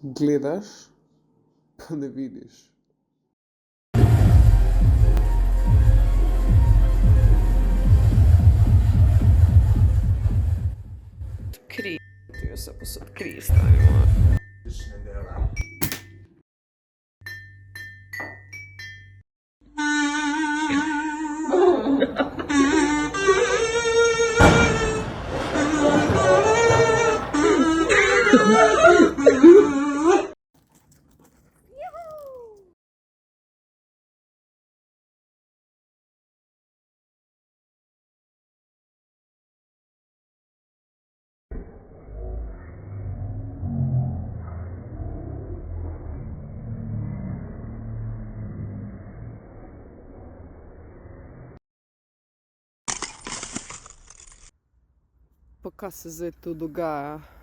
Gledaš, pa ne vidiš. Kri. Ti vse posod kri stavimo. Pa kaj se zdaj tu dogaja?